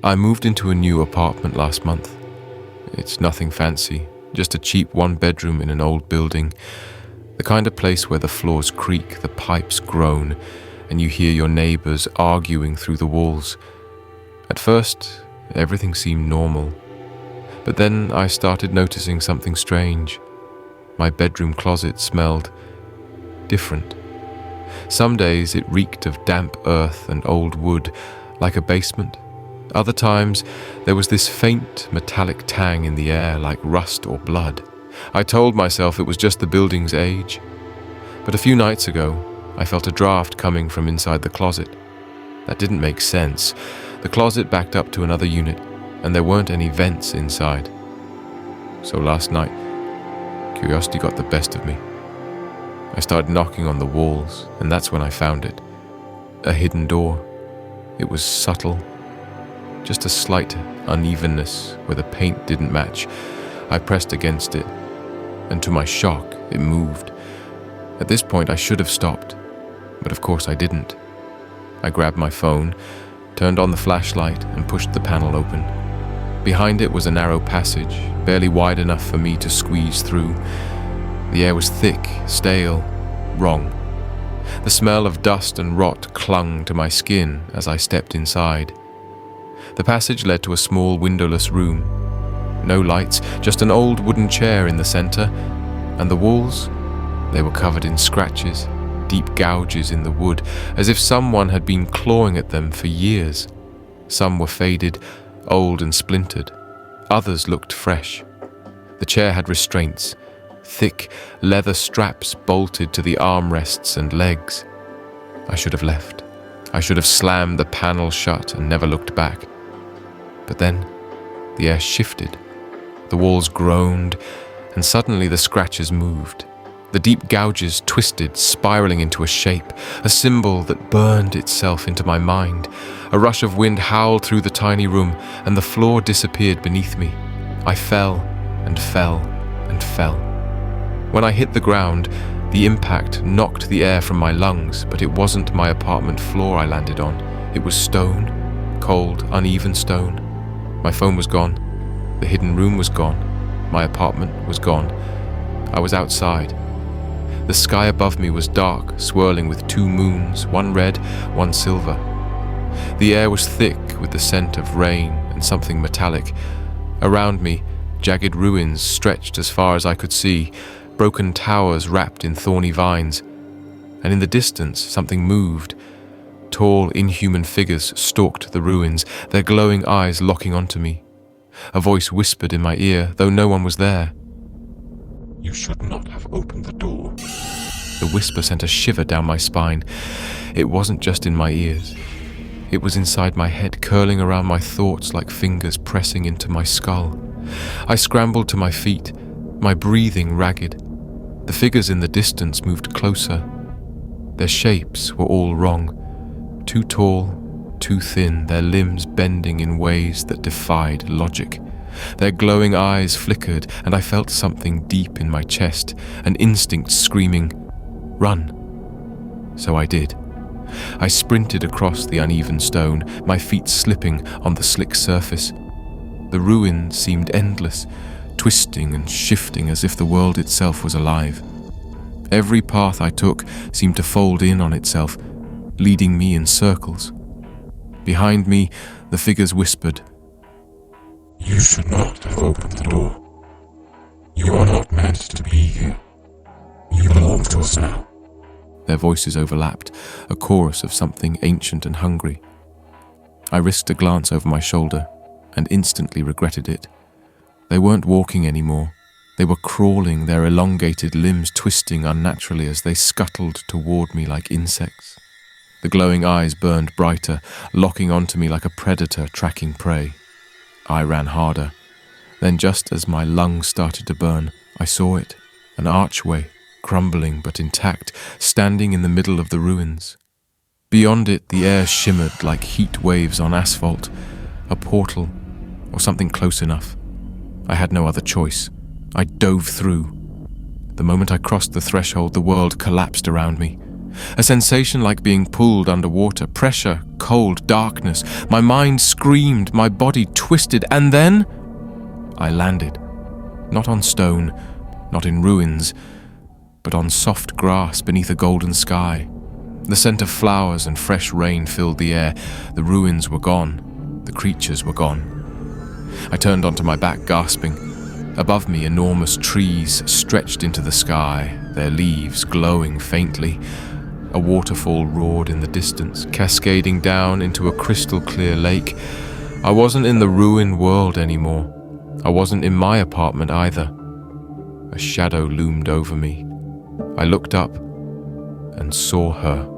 I moved into a new apartment last month. It's nothing fancy, just a cheap one-bedroom in an old building, the kind of place where the floors creak, the pipes groan, and you hear your neighbors arguing through the walls. At first, everything seemed normal, but then I started noticing something strange. My bedroom closet smelled different. Some days it reeked of damp earth and old wood, like a basement. Other times, there was this faint metallic tang in the air, like rust or blood. I told myself it was just the building's age. But a few nights ago, I felt a draft coming from inside the closet. That didn't make sense. The closet backed up to another unit, and there weren't any vents inside. So last night, curiosity got the best of me. I started knocking on the walls, and that's when I found it. A hidden door. It was subtle. Just a slight unevenness where the paint didn't match. I pressed against it, and to my shock, it moved. At this point, I should have stopped, but of course I didn't. I grabbed my phone, turned on the flashlight, and pushed the panel open. Behind it was a narrow passage, barely wide enough for me to squeeze through. The air was thick, stale, wrong. The smell of dust and rot clung to my skin as I stepped inside. The passage led to a small windowless room. No lights, just an old wooden chair in the center, and the walls, they were covered in scratches, deep gouges in the wood, as if someone had been clawing at them for years. Some were faded, old and splintered. Others looked fresh. The chair had restraints, thick leather straps bolted to the armrests and legs. I should have left. I should have slammed the panel shut and never looked back. But then, the air shifted. The walls groaned, and suddenly the scratches moved. The deep gouges twisted, spiraling into a shape, a symbol that burned itself into my mind. A rush of wind howled through the tiny room, and the floor disappeared beneath me. I fell and fell and fell. When I hit the ground, the impact knocked the air from my lungs, but it wasn't my apartment floor I landed on. It was stone, cold, uneven stone. My phone was gone. The hidden room was gone. My apartment was gone. I was outside. The sky above me was dark, swirling with two moons, one red, one silver. The air was thick with the scent of rain and something metallic. Around me, jagged ruins stretched as far as I could see, broken towers wrapped in thorny vines. And in the distance, something moved. Tall, inhuman figures stalked the ruins, their glowing eyes locking onto me. A voice whispered in my ear, though no one was there. You should not have opened the door. The whisper sent a shiver down my spine. It wasn't just in my ears. It was inside my head, curling around my thoughts like fingers pressing into my skull. I scrambled to my feet, my breathing ragged. The figures in the distance moved closer. Their shapes were all wrong. Too tall, too thin, their limbs bending in ways that defied logic. Their glowing eyes flickered, and I felt something deep in my chest, an instinct screaming, "Run!" So I did. I sprinted across the uneven stone, my feet slipping on the slick surface. The ruin seemed endless, twisting and shifting as if the world itself was alive. Every path I took seemed to fold in on itself, leading me in circles. Behind me, the figures whispered, You should not have opened the door. You are not meant to be here. You belong to us now. Their voices overlapped, a chorus of something ancient and hungry. I risked a glance over my shoulder and instantly regretted it. They weren't walking anymore. They were crawling, their elongated limbs twisting unnaturally as they scuttled toward me like insects. The glowing eyes burned brighter, locking onto me like a predator tracking prey. I ran harder. Then just as my lungs started to burn, I saw it, an archway, crumbling but intact, standing in the middle of the ruins. Beyond it, the air shimmered like heat waves on asphalt, a portal, or something close enough. I had no other choice. I dove through. The moment I crossed the threshold, the world collapsed around me. A sensation like being pulled underwater, pressure, cold, darkness. My mind screamed, my body twisted, and then I landed. Not on stone, not in ruins, but on soft grass beneath a golden sky. The scent of flowers and fresh rain filled the air. The ruins were gone. The creatures were gone. I turned onto my back, gasping. Above me, enormous trees stretched into the sky, their leaves glowing faintly. A waterfall roared in the distance, cascading down into a crystal-clear lake. I wasn't in the ruined world anymore. I wasn't in my apartment either. A shadow loomed over me. I looked up and saw her.